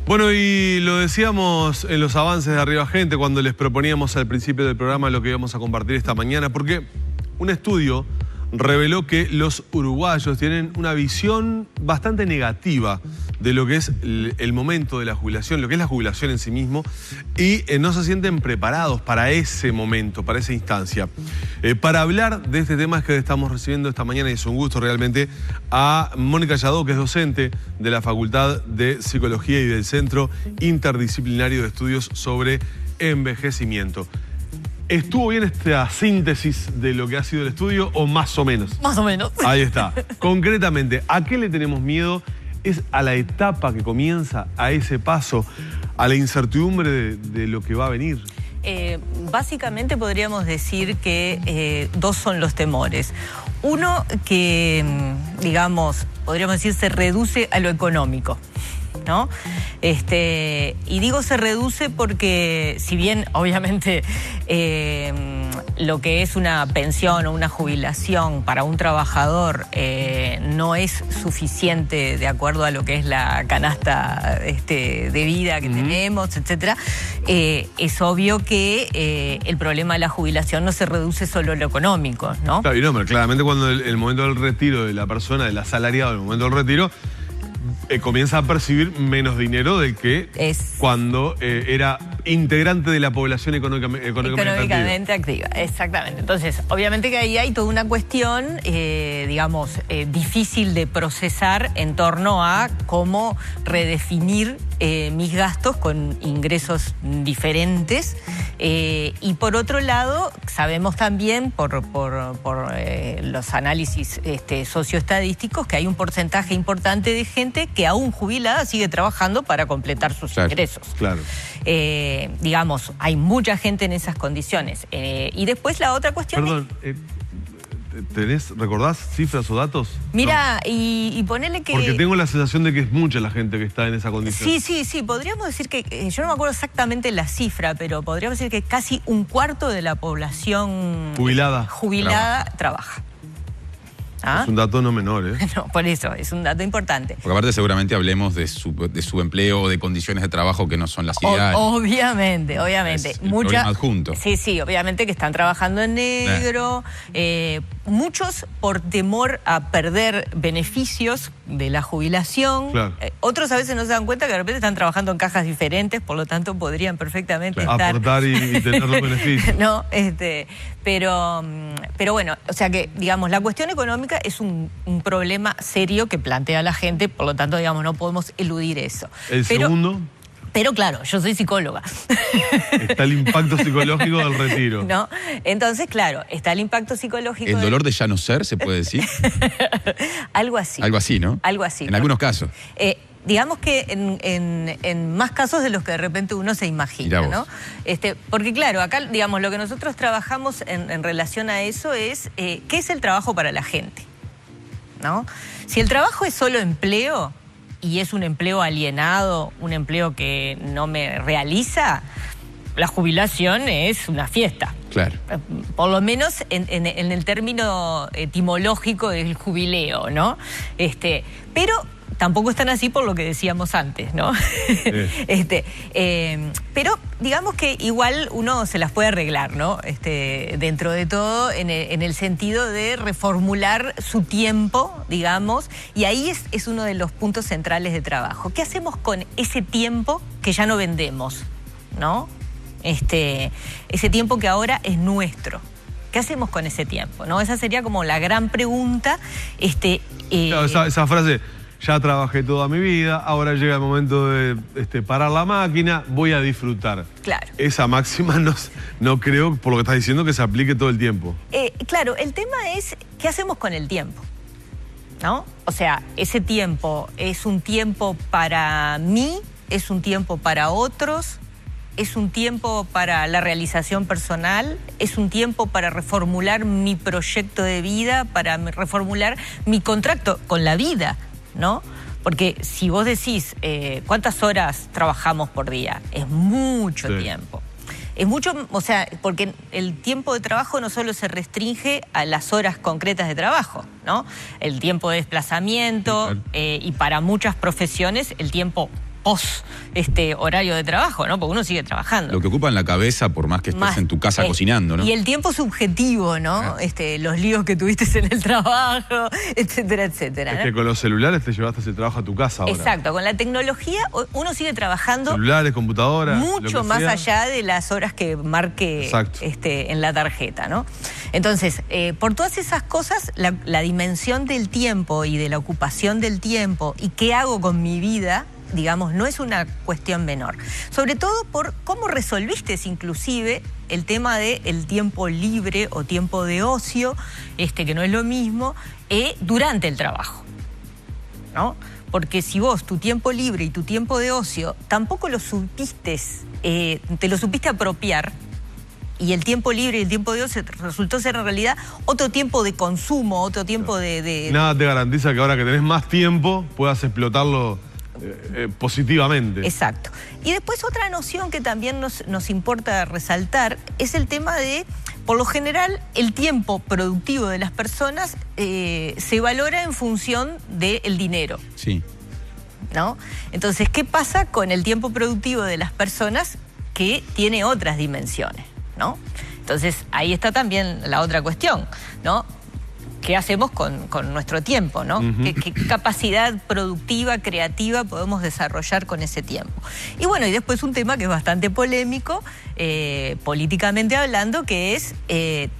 Bueno, y lo decíamos en los avances de Arriba Gente cuando les proponíamos al principio del programa lo que íbamos a compartir esta mañana, porque un estudio reveló que los uruguayos tienen una visión bastante negativa de lo que es el momento de la jubilación, lo que es la jubilación en sí mismo, y no se sienten preparados para ese momento, para esa instancia. Para hablar de este tema es que estamos recibiendo esta mañana, y es un gusto realmente, a Mónica Yadó, que es docente de la Facultad de Psicología y del Centro Interdisciplinario de Estudios sobre Envejecimiento. ¿Estuvo bien esta síntesis de lo que ha sido el estudio o más o menos? Más o menos. Ahí está. Concretamente, ¿a qué le tenemos miedo? Es a la etapa que comienza, a ese paso, a la incertidumbre de lo que va a venir. Básicamente podríamos decir que dos son los temores. Uno que, digamos, podríamos decir se reduce a lo económico, ¿no? Y digo se reduce porque si bien obviamente lo que es una pensión o una jubilación para un trabajador no es suficiente de acuerdo a lo que es la canasta de vida que tenemos, etcétera, es obvio que el problema de la jubilación no se reduce solo a lo económico, ¿no? Claro, y no, pero claramente cuando el momento del retiro de la persona, del asalariado, el momento del retiro, comienza a percibir menos dinero del que cuando era integrante de la población económicamente activa. Exactamente. Entonces, obviamente que ahí hay toda una cuestión, digamos, difícil de procesar en torno a cómo redefinir mis gastos con ingresos diferentes. Y por otro lado, sabemos también por los análisis socioestadísticos que hay un porcentaje importante de gente que aún jubilada sigue trabajando para completar sus ingresos. Claro. Digamos, hay mucha gente en esas condiciones. Y después la otra cuestión... Perdón, ¿recordás cifras o datos? Mira, no. y ponele que... Porque tengo la sensación de que es mucha la gente que está en esa condición. Sí. Podríamos decir que, yo no me acuerdo exactamente la cifra, pero podríamos decir que casi un cuarto de la población jubilada trabaja. ¿Ah? Es un dato no menor, ¿eh? No, por eso, es un dato importante. Porque aparte seguramente hablemos de su empleo o de condiciones de trabajo que no son las ideales. Obviamente. Es el problema adjunto. Sí, obviamente que están trabajando en negro. Muchos por temor a perder beneficios de la jubilación. Claro. Otros a veces no se dan cuenta que de repente están trabajando en cajas diferentes, por lo tanto podrían perfectamente estar... aportar y tener los beneficios. No, pero bueno, o sea que, digamos, la cuestión económica es un problema serio que plantea la gente, por lo tanto, digamos, no podemos eludir eso. Segundo... Pero claro, yo soy psicóloga. Está el impacto psicológico del retiro. ¿No? Entonces, claro, está el impacto psicológico. ¿El dolor de ya no ser, se puede decir? Algo así. Algo así, ¿no? Algo así. En algunos casos. Digamos que en más casos de los que de repente uno se imagina, ¿no? Porque claro, acá, digamos, lo que nosotros trabajamos en relación a eso es ¿qué es el trabajo para la gente? ¿No? Si el trabajo es solo empleo y es un empleo alienado, un empleo que no me realiza, la jubilación es una fiesta. Claro. Por lo menos en el término etimológico del jubileo, ¿no? Pero tampoco están así por lo que decíamos antes, ¿no? Pero digamos que igual uno se las puede arreglar, ¿no? Dentro de todo, en el sentido de reformular su tiempo, digamos, y ahí es uno de los puntos centrales de trabajo. ¿Qué hacemos con ese tiempo que ya no vendemos, ¿no? Ese tiempo que ahora es nuestro. ¿Qué hacemos con ese tiempo, no? Esa sería como la gran pregunta. Claro, esa frase... Ya trabajé toda mi vida, ahora llega el momento de parar la máquina, voy a disfrutar. Claro. Esa máxima no creo, por lo que estás diciendo, que se aplique todo el tiempo. Claro, el tema es, ¿qué hacemos con el tiempo? ¿No? O sea, ese tiempo es un tiempo para mí, es un tiempo para otros, es un tiempo para la realización personal, es un tiempo para reformular mi proyecto de vida, para reformular mi contrato con la vida, ¿no? Porque si vos decís cuántas horas trabajamos por día, es mucho tiempo. Es mucho, o sea, porque el tiempo de trabajo no solo se restringe a las horas concretas de trabajo, ¿no? El tiempo de desplazamiento y para muchas profesiones el tiempo post horario de trabajo, ¿no? Porque uno sigue trabajando. Lo que ocupa en la cabeza, por más que estés en tu casa cocinando, ¿no? Y el tiempo subjetivo, ¿no? Los líos que tuviste en el trabajo, etcétera, etcétera. Es que con los celulares te llevaste ese trabajo a tu casa ahora. Exacto, con la tecnología uno sigue trabajando. Celulares, computadoras. Mucho más allá de las horas que marque en la tarjeta, ¿no? Entonces, por todas esas cosas, la dimensión del tiempo y de la ocupación del tiempo y qué hago con mi vida, digamos, no es una cuestión menor. Sobre todo por cómo resolviste inclusive el tema del tiempo libre o tiempo de ocio, que no es lo mismo, durante el trabajo, ¿no? Porque si vos tu tiempo libre y tu tiempo de ocio tampoco lo supiste, te lo supiste apropiar, y el tiempo libre y el tiempo de ocio resultó ser en realidad otro tiempo de consumo, otro tiempo de... Nada te garantiza que ahora que tenés más tiempo puedas explotarlo positivamente. Exacto. Y después otra noción que también nos importa resaltar es el tema de, por lo general, el tiempo productivo de las personas se valora en función del dinero. Sí. ¿No? Entonces, ¿qué pasa con el tiempo productivo de las personas que tiene otras dimensiones, ¿no? Entonces, ahí está también la otra cuestión, ¿no? ¿Qué hacemos con nuestro tiempo, ¿no? ¿Qué capacidad productiva, creativa podemos desarrollar con ese tiempo? Y bueno, y después un tema que es bastante polémico, políticamente hablando, que es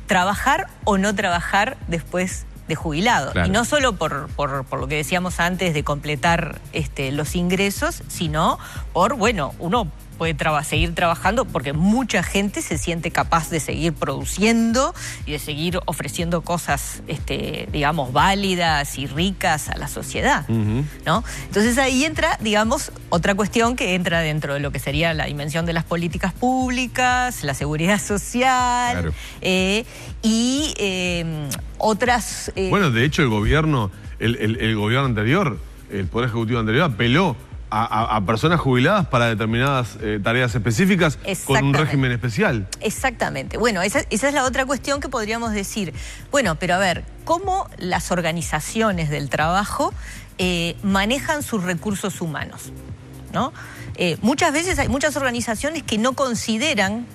trabajar o no trabajar después de jubilado. Claro. Y no solo por lo que decíamos antes de completar los ingresos, sino por, bueno, uno puede seguir trabajando porque mucha gente se siente capaz de seguir produciendo y de seguir ofreciendo cosas, digamos, válidas y ricas a la sociedad, ¿no? Entonces ahí entra, digamos, otra cuestión que entra dentro de lo que sería la dimensión de las políticas públicas, la seguridad social, y otras... Bueno, de hecho el gobierno, el gobierno anterior, el Poder Ejecutivo anterior apeló a personas jubiladas para determinadas tareas específicas con un régimen especial. Exactamente. Bueno, esa es la otra cuestión que podríamos decir. Bueno, pero a ver, ¿cómo las organizaciones del trabajo manejan sus recursos humanos, ¿no? Muchas veces hay muchas organizaciones que no consideran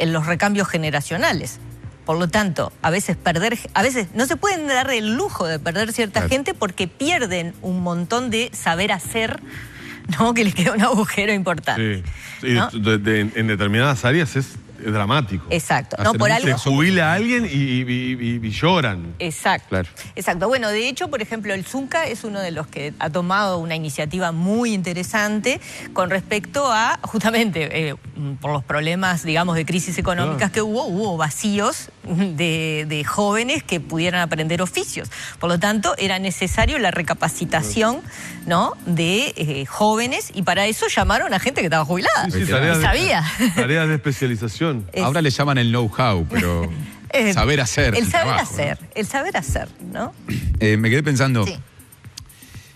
los recambios generacionales. Por lo tanto, a veces no se pueden dar el lujo de perder cierta gente porque pierden un montón de saber hacer, ¿no? Que les queda un agujero importante. Sí, ¿no? En determinadas áreas es dramático. Exacto. No, por algo... Se jubila a alguien y lloran. Exacto. Claro. Exacto. Bueno, de hecho, por ejemplo, el Zunca es uno de los que ha tomado una iniciativa muy interesante con respecto a, justamente, por los problemas, digamos, de crisis económicas que hubo vacíos de jóvenes que pudieran aprender oficios. Por lo tanto, era necesario la recapacitación, ¿no?, de jóvenes, y para eso llamaron a gente que estaba jubilada. Sí, tareas de especialización. Ahora le llaman el know-how, pero saber hacer. El saber hacer, ¿no? Me quedé pensando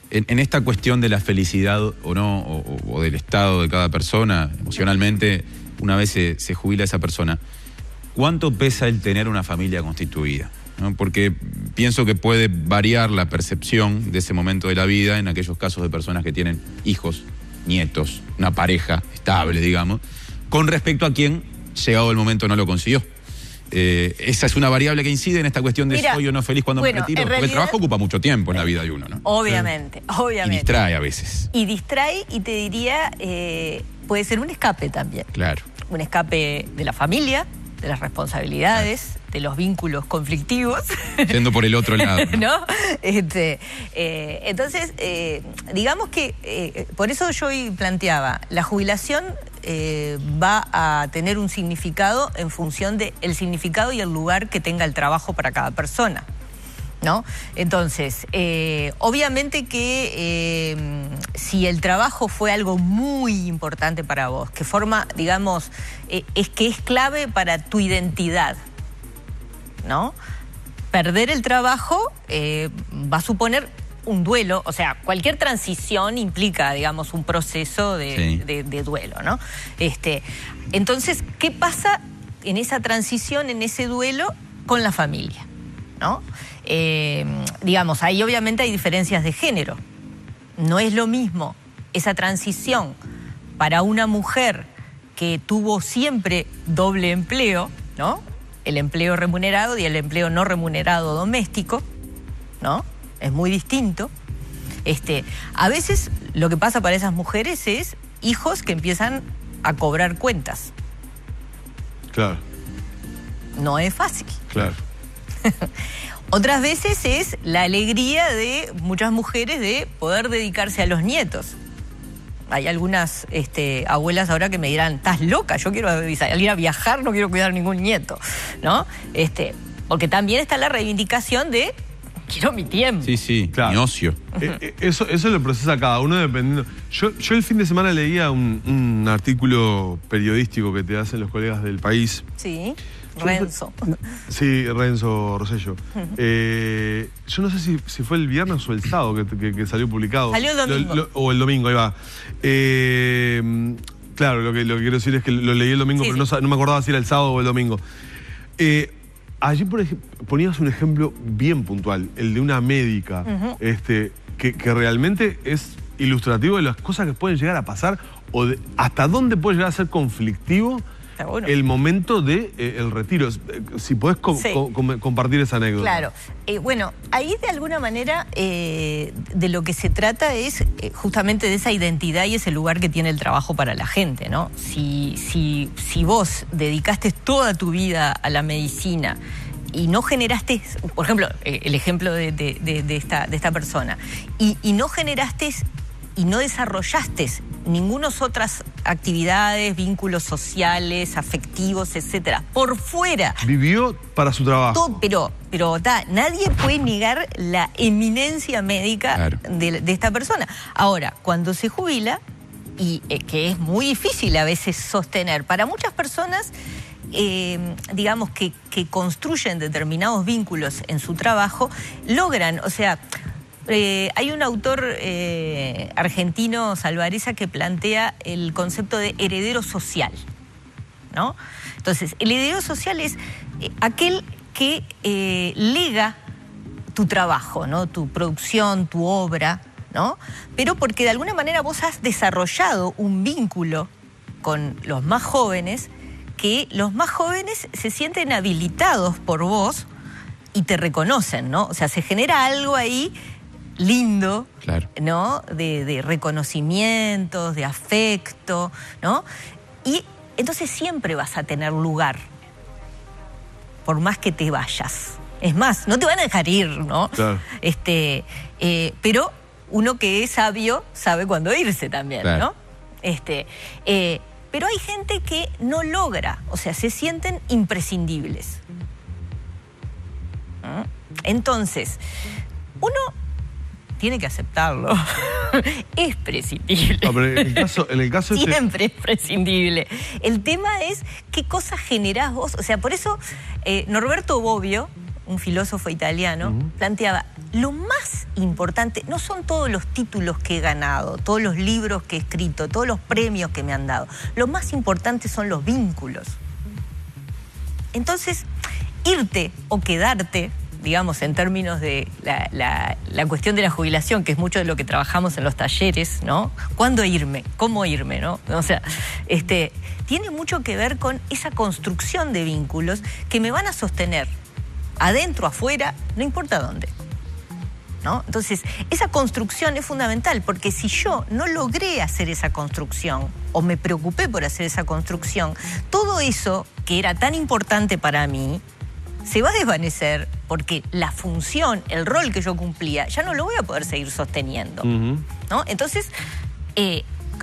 en esta cuestión de la felicidad o no, o del estado de cada persona emocionalmente, una vez se jubila esa persona. ¿Cuánto pesa el tener una familia constituida? ¿No? Porque pienso que puede variar la percepción de ese momento de la vida en aquellos casos de personas que tienen hijos, nietos, una pareja estable, digamos, con respecto a quien, llegado el momento, no lo consiguió. Esa es una variable que incide en esta cuestión de soy o no feliz cuando me retiro. Porque el trabajo ocupa mucho tiempo en la vida de uno, ¿no? Obviamente. Y distrae a veces. Y distrae, y te diría, puede ser un escape también. Claro. Un escape de la familia, de las responsabilidades, de los vínculos conflictivos. Yendo por el otro lado, ¿no? ¿No? Entonces, digamos que, por eso yo hoy planteaba, la jubilación va a tener un significado en función del significado y el lugar que tenga el trabajo para cada persona, ¿no? Entonces, obviamente que si el trabajo fue algo muy importante para vos, que forma, digamos, es clave para tu identidad, ¿no? Perder el trabajo va a suponer un duelo, o sea, cualquier transición implica, digamos, un proceso de duelo, ¿no? Entonces, ¿qué pasa en esa transición, en ese duelo con la familia, ¿no? Digamos, ahí obviamente hay diferencias de género. No es lo mismo esa transición para una mujer que tuvo siempre doble empleo, ¿no? El empleo remunerado y el empleo no remunerado doméstico, ¿no? Es muy distinto. A veces lo que pasa para esas mujeres es hijos que empiezan a cobrar cuentas. Claro. No es fácil. Claro. Otras veces es la alegría de muchas mujeres de poder dedicarse a los nietos. Hay algunas abuelas ahora que me dirán, estás loca, yo quiero salir a viajar, no quiero cuidar ningún nieto, ¿no? Porque también está la reivindicación de quiero mi tiempo. Sí, claro. Mi ocio. Eso lo procesa cada uno dependiendo. Yo el fin de semana leía un artículo periodístico que te hacen los colegas del País. Sí. Renzo. Sí, Renzo Rosello. Yo no sé si fue el viernes o el sábado que salió publicado. Salió el domingo. O el domingo, ahí va. Claro, lo que quiero decir es que lo leí el domingo, pero no me acordaba si era el sábado o el domingo. Allí, por ejemplo, ponías un ejemplo bien puntual, el de una médica, que realmente es ilustrativo de las cosas que pueden llegar a pasar o hasta dónde puede llegar a ser conflictivo el momento del retiro. Si podés compartir esa anécdota. Claro. Bueno, ahí de alguna manera de lo que se trata es justamente de esa identidad y ese lugar que tiene el trabajo para la gente, ¿no? Si vos dedicaste toda tu vida a la medicina y no generaste, por ejemplo, el ejemplo de esta persona, y no generaste y no desarrollaste ninguna otras actividades, vínculos sociales, afectivos, etcétera, por fuera. Vivió para su trabajo. Todo, pero nadie puede negar la eminencia médica de esta persona. Ahora, cuando se jubila, y que es muy difícil a veces sostener, para muchas personas, digamos, que construyen determinados vínculos en su trabajo, logran, o sea, hay un autor argentino, Salvareza, que plantea el concepto de heredero social, ¿no? Entonces, el heredero social es aquel que lega tu trabajo, ¿no? Tu producción, tu obra, ¿no? Pero porque de alguna manera vos has desarrollado un vínculo con los más jóvenes, que los más jóvenes se sienten habilitados por vos y te reconocen, ¿no? O sea, se genera algo ahí lindo, ¿no? De reconocimientos, de afecto, ¿no? Y entonces siempre vas a tener lugar, por más que te vayas. Es más, no te van a dejar ir, ¿no? Claro. Pero uno que es sabio sabe cuándo irse también, ¿no? Pero hay gente que no logra, o sea, se sienten imprescindibles. ¿Mm? Entonces, uno tiene que aceptarlo. Es prescindible. No, pero en el caso siempre es prescindible. El tema es qué cosas generás vos. O sea, por eso Norberto Bobbio, un filósofo italiano, planteaba, lo más importante no son todos los títulos que he ganado, todos los libros que he escrito, todos los premios que me han dado. Lo más importante son los vínculos. Entonces, irte o quedarte, digamos, en términos de la cuestión de la jubilación, que es mucho de lo que trabajamos en los talleres, ¿no? ¿Cuándo irme? ¿Cómo irme? ¿No? O sea, tiene mucho que ver con esa construcción de vínculos que me van a sostener adentro, afuera, no importa dónde, ¿no? Entonces, esa construcción es fundamental, porque si yo no logré hacer esa construcción o me preocupé por hacer esa construcción, todo eso que era tan importante para mí se va a desvanecer, porque la función, el rol que yo cumplía, ya no lo voy a poder seguir sosteniendo, ¿no? Entonces,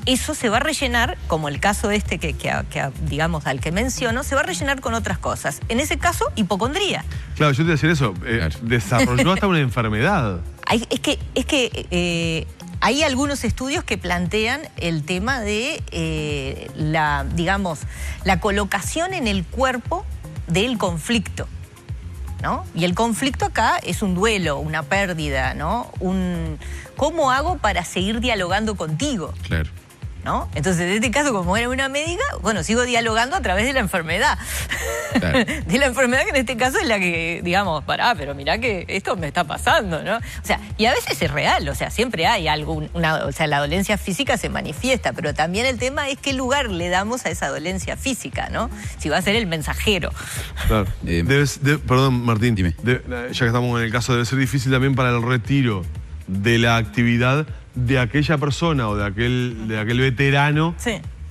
eso se va a rellenar, como el caso digamos, al que menciono, se va a rellenar con otras cosas. En ese caso, hipocondría. Claro, yo te iba a decir eso. Desarrolló hasta una enfermedad. Es que hay algunos estudios que plantean el tema de digamos, la colocación en el cuerpo del conflicto, ¿no? Y el conflicto acá es un duelo, una pérdida, ¿no? ¿Cómo hago para seguir dialogando contigo? Claro. ¿no? Entonces, en este caso, como era una médica, bueno, sigo dialogando a través de la enfermedad. Claro. De la enfermedad que en este caso es la que, digamos, pero mirá que esto me está pasando, ¿no? O sea, y a veces es real, o sea, siempre hay algo, o sea, la dolencia física se manifiesta, pero también el tema es qué lugar le damos a esa dolencia física, ¿no? Si va a ser el mensajero. Claro. Perdón, Martín, ya que estamos en el caso, debe ser difícil también para el retiro de la actividad de aquella persona o de aquel veterano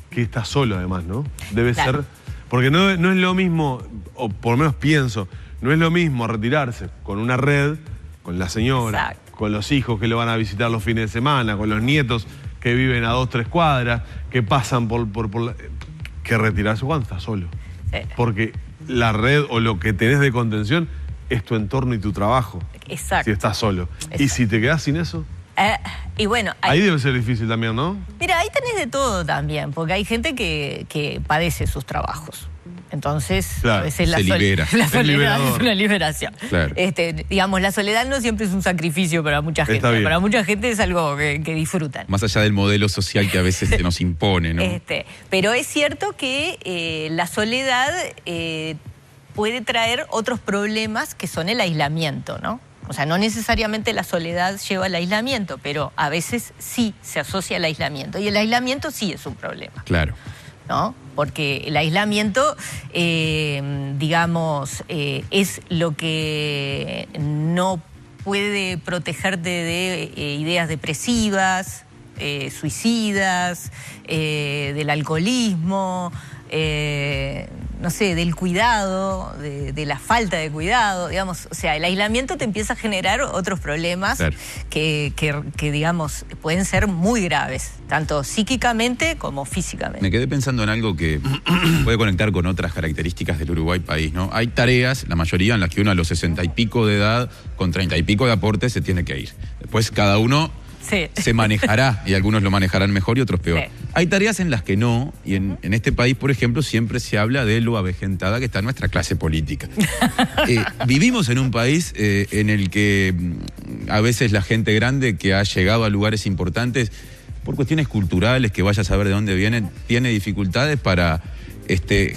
que está solo, además, ¿no? Debe ser... Porque no es lo mismo, o por lo menos pienso, no es lo mismo retirarse con una red, con la señora, con los hijos que lo van a visitar los fines de semana, con los nietos que viven a 2, 3 cuadras, que pasan que retirarse cuando estás solo. Porque la red o lo que tenés de contención es tu entorno y tu trabajo. Exacto. Si estás solo. Exacto. Y si te quedás sin eso... y bueno, ahí debe ser difícil también, ¿no? Mira, ahí tenés de todo también, porque hay gente que padece sus trabajos. Entonces, claro, a veces la soledad es una liberación. Claro. Digamos, la soledad no siempre es un sacrificio para mucha gente. Para mucha gente es algo que disfrutan. Más allá del modelo social que a veces se nos impone, ¿no? Pero es cierto que la soledad puede traer otros problemas que son el aislamiento, ¿no? O sea, no necesariamente la soledad lleva al aislamiento, pero a veces sí se asocia al aislamiento. Y el aislamiento sí es un problema. Claro. ¿No? Porque el aislamiento, digamos, es lo que no puede protegerte de ideas depresivas, suicidas, del alcoholismo, no sé, del cuidado, de la falta de cuidado, digamos. O sea, el aislamiento te empieza a generar otros problemas que, digamos, pueden ser muy graves, tanto psíquicamente como físicamente. Me quedé pensando en algo que puede conectar con otras características del Uruguay país, ¿no? Hay tareas, la mayoría en las que uno a los 60 y pico de edad, con 30 y pico de aporte, se tiene que ir. Después cada uno se manejará, y algunos lo manejarán mejor y otros peor. Hay tareas en las que no, y en este país, por ejemplo, siempre se habla de lo avejentada que está nuestra clase política. Vivimos en un país en el que a veces la gente grande que ha llegado a lugares importantes, por cuestiones culturales, que vaya a saber de dónde vienen, tiene dificultades para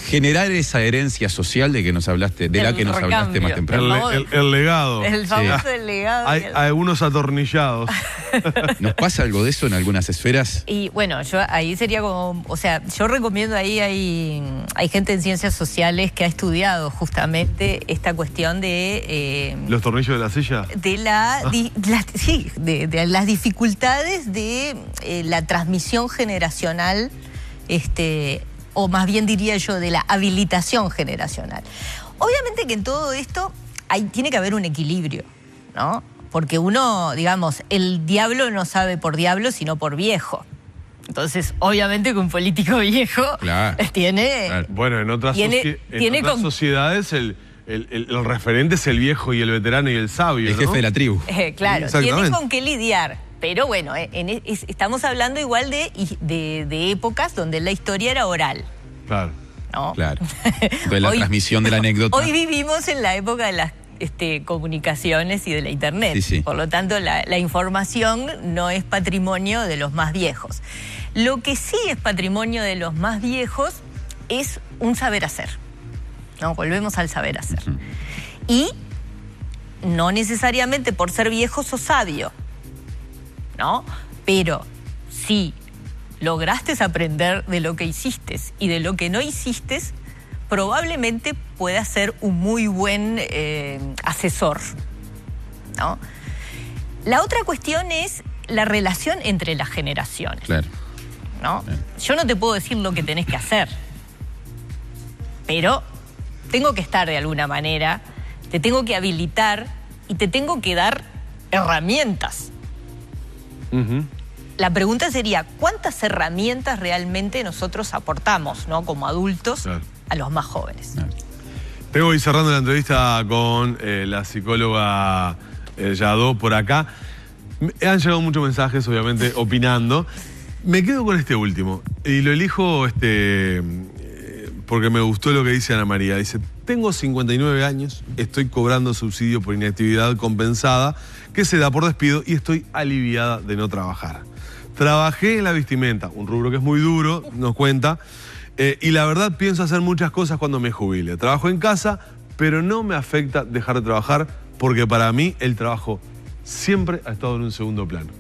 generar esa herencia social de que nos hablaste, de la que nos hablaste más temprano. El legado. El famoso legado. Hay algunos atornillados. ¿Nos pasa algo de eso en algunas esferas? Y bueno, yo ahí sería como, o sea, yo recomiendo ahí, hay gente en ciencias sociales que ha estudiado justamente esta cuestión de... ¿Los tornillos de la silla? De de las dificultades de la transmisión generacional, o más bien diría yo, de la habilitación generacional. Obviamente que en todo esto tiene que haber un equilibrio, ¿no? Porque uno, digamos, el diablo no sabe por diablo, sino por viejo. Entonces, obviamente que un político viejo tiene... Claro. Bueno, en otras sociedades el referente es el viejo y el veterano y el sabio, el jefe de la tribu. Claro, tiene con qué lidiar. Pero bueno, estamos hablando igual de épocas donde la historia era oral. Claro. ¿No? Claro. Entonces la transmisión de la anécdota. Hoy vivimos en la época de las comunicaciones y de la internet. Sí. Por lo tanto, la información no es patrimonio de los más viejos. Lo que sí es patrimonio de los más viejos es un saber hacer. ¿No? Volvemos al saber hacer. Y no necesariamente por ser viejo sos sabio, ¿no? Pero si lograste aprender de lo que hiciste y de lo que no hiciste, probablemente puedas ser un muy buen asesor, ¿no? La otra cuestión es la relación entre las generaciones. Claro. ¿No? Yo no te puedo decir lo que tenés que hacer, pero tengo que estar de alguna manera, te tengo que habilitar y te tengo que dar herramientas. La pregunta sería, ¿cuántas herramientas realmente nosotros aportamos, ¿no? Como adultos a los más jóvenes? Tengo que ir cerrando la entrevista con la psicóloga Yadó por acá. Han llegado muchos mensajes, obviamente, opinando. Me quedo con este último y lo elijo porque me gustó lo que dice Ana María. Dice, tengo 59 años, estoy cobrando subsidio por inactividad compensada que se da por despido y estoy aliviada de no trabajar. Trabajé en la vestimenta, un rubro que es muy duro, nos cuenta, y la verdad pienso hacer muchas cosas cuando me jubile. Trabajo en casa, pero no me afecta dejar de trabajar porque para mí el trabajo siempre ha estado en un segundo plano.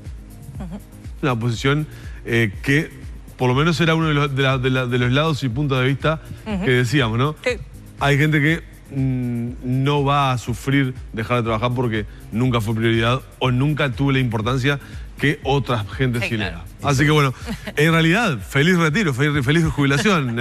Una posición que por lo menos era uno de los lados y puntos de vista que decíamos, ¿no? Sí. Hay gente que no va a sufrir dejar de trabajar porque nunca fue prioridad o nunca tuvo la importancia que otra gente sí le da. Así que bueno, en realidad, feliz retiro, feliz jubilación,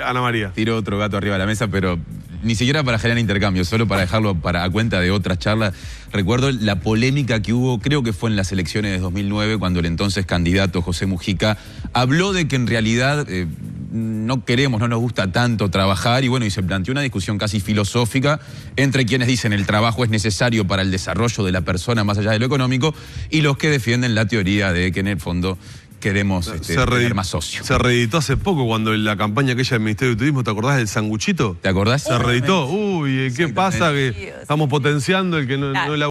Ana María. Tiro otro gato arriba de la mesa, pero ni siquiera para generar intercambio, solo para dejarlo a cuenta de otras charlas. Recuerdo la polémica que hubo, creo que fue en las elecciones de 2009, cuando el entonces candidato José Mujica habló de que en realidad no queremos, no nos gusta tanto trabajar, y bueno, y se planteó una discusión casi filosófica entre quienes dicen el trabajo es necesario para el desarrollo de la persona más allá de lo económico, y los que defienden la teoría de que en el fondo queremos tener más socios. Se reeditó hace poco cuando en la campaña aquella del Ministerio de Turismo, ¿te acordás del sanguchito? ¿Te acordás? Se reeditó. Uy, ¿qué pasa? Que estamos potenciando el que no